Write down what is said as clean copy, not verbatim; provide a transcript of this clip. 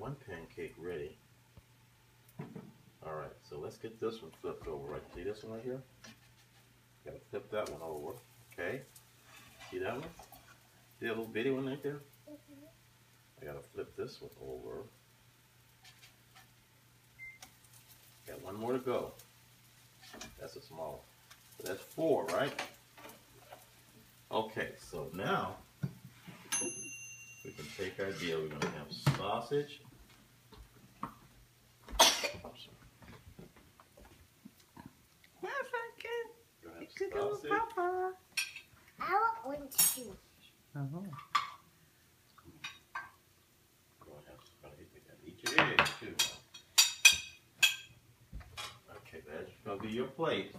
one pancake ready. Alright, so let's get this one flipped over. Right, see this one right here? Gotta flip that one over. Okay. See that one? See that little bitty one right there? I gotta flip this one over. Got one more to go. That's a small one. So that's 4, right? Okay, so now we can take our deal. We're gonna have sausage. Sausage. Papa. I want one too. Oh. Eat your eggs too. Okay, that's gonna be your plate.